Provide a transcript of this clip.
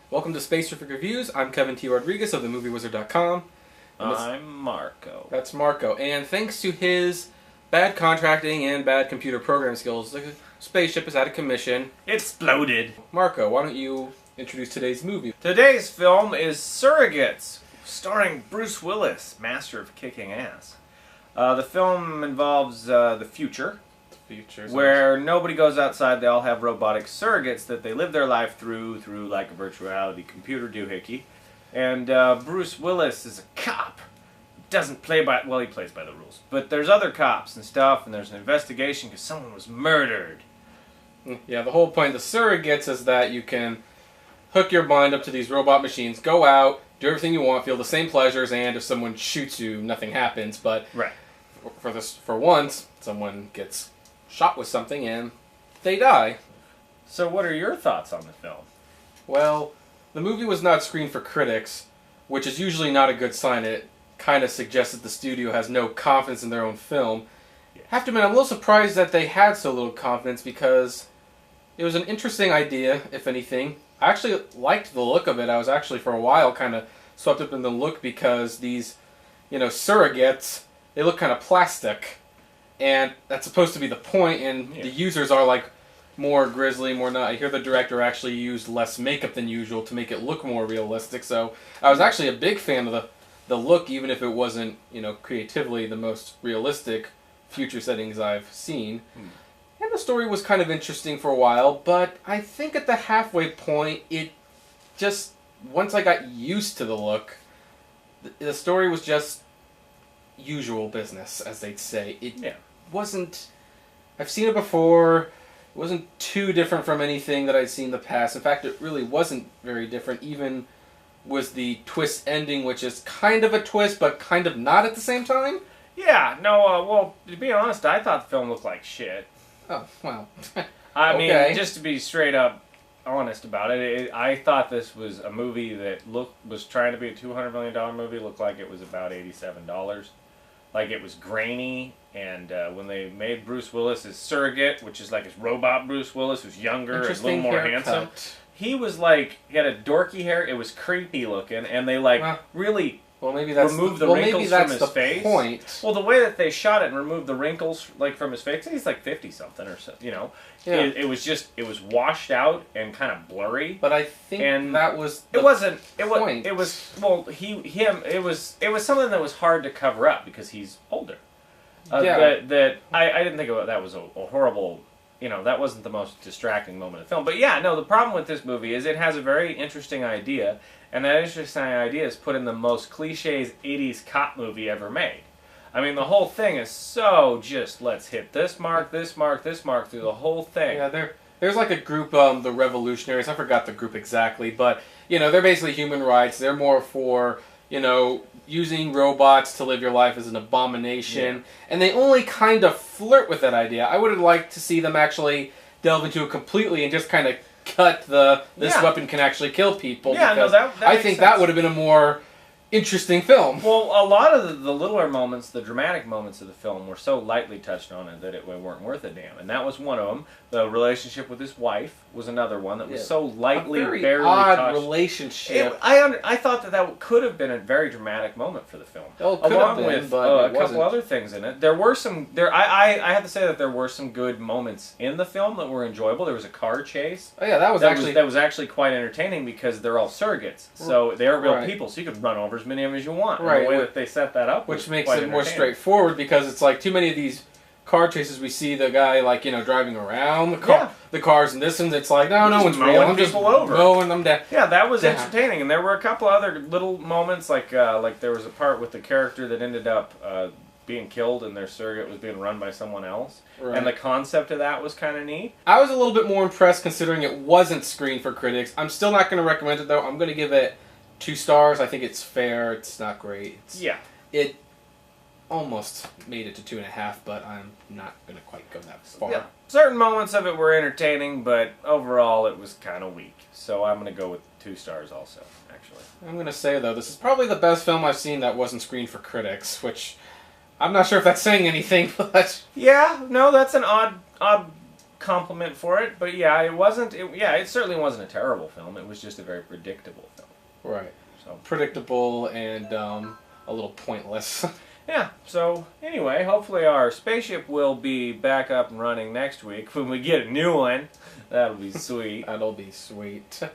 Welcome to Spaceriffic Reviews. I'm Kevin T. Rodriguez of themoviewizard.com. I'm Marco. That's Marco. And thanks to his bad contracting and bad computer programming skills, the spaceship is out of commission. It exploded. Marco, why don't you introduce today's movie? Today's film is Surrogates, starring Bruce Willis, master of kicking ass. The film involves the future, where nobody goes outside. They all have robotic surrogates that they live their life through like a virtual reality computer doohickey. And Bruce Willis is a cop. Doesn't play by, well, he plays by the rules. But there's other cops and stuff, and there's an investigation because someone was murdered. Yeah, the whole point of the surrogates is that you can hook your mind up to these robot machines, go out, do everything you want, feel the same pleasures, and if someone shoots you, nothing happens. But right. For once, someone gets shot with something and they die. So what are your thoughts on the film? Well, the movie was not screened for critics, which is usually not a good sign. It kind of suggests that the studio has no confidence in their own film. Yeah. Have to admit, I'm a little surprised that they had so little confidence because it was an interesting idea, if anything. I actually liked the look of it. I was actually, for a while, kind of swept up in the look because these, surrogates, they look kind of plastic. And that's supposed to be the point, and the users are like more grisly, more not. I hear the director actually used less makeup than usual to make it look more realistic. So I was actually a big fan of the look, even if it wasn't, creatively the most realistic future settings I've seen. And the story was kind of interesting for a while, but I think at the halfway point, it just, once I got used to the look, the story was just usual business, as they'd say. It wasn't, I've seen it before, it wasn't too different from anything that I'd seen in the past. In fact, it really wasn't very different, even with the twist ending, which is kind of a twist, but kind of not at the same time. Yeah, no, well, to be honest, I thought the film looked like shit. Oh, well. I mean, just to be straight up honest about it, I thought this was a movie that was trying to be a $200 million movie, looked like it was about $87. Like, it was grainy, and when they made Bruce Willis his surrogate, which is like his robot Bruce Willis, who's younger and a little more handsome, he was like, he had a dorky hair, it was creepy looking, and they really removed the wrinkles from his face. Point. Well, the way that they shot it and removed the wrinkles from his face, he's like 50-something or so, Yeah. It was washed out and kind of blurry. But I think that was it was something that was hard to cover up because he's older. I didn't think that was a horrible, that wasn't the most distracting moment of the film. But yeah, no, the problem with this movie is it has a very interesting idea, and that interesting idea is put in the most cliches 80s cop movie ever made. I mean, the whole thing is so just, let's hit this mark, this mark, this mark through the whole thing. Yeah, there's like a group, the Revolutionaries, I forgot the group exactly, but, they're basically human rights. They're more for, using robots to live your life is an abomination. Yeah. And they only kind of flirt with that idea. I would have liked to see them actually delve into it completely and just kind of cut this weapon can actually kill people. Yeah, no, that I think that would have been a more interesting film. Well, a lot of the littler moments, the dramatic moments of the film were so lightly touched on it that it weren't worth a damn. And that was one of them. The relationship with his wife was another one that was so lightly, barely odd touched. Relationship. I thought that could have been a very dramatic moment for the film. Well, it along been, with but a couple other things in it. There were some. I have to say that there were some good moments in the film that were enjoyable. There was a car chase. Oh yeah, that was actually quite entertaining because they're all surrogates, so they are real people. So you could run over as many of them as you want. Right. And the way that they set that up, which makes it more straightforward because it's like too many of these car chases. We see the guy driving around the cars and this, and it's like no one's real. I'm just mowing them down. Yeah, that was entertaining, and there were a couple other little moments like there was a part with the character that ended up being killed, and their surrogate was being run by someone else, and the concept of that was kind of neat. I was a little bit more impressed considering it wasn't screened for critics. I'm still not going to recommend it though. I'm going to give it 2 stars. I think it's fair. It's not great. It almost made it to 2.5, but I'm not going to quite go that far. Yeah. Certain moments of it were entertaining, but overall it was kind of weak. So I'm going to go with 2 stars also, actually. I'm going to say, though, this is probably the best film I've seen that wasn't screened for critics, which I'm not sure if that's saying anything, but... Yeah, no, that's an odd compliment for it, but yeah, it wasn't. It certainly wasn't a terrible film. It was just a very predictable film. Right. So predictable and a little pointless. Yeah. So anyway, hopefully our spaceship will be back up and running next week when we get a new one. That'll be sweet. That'll be sweet.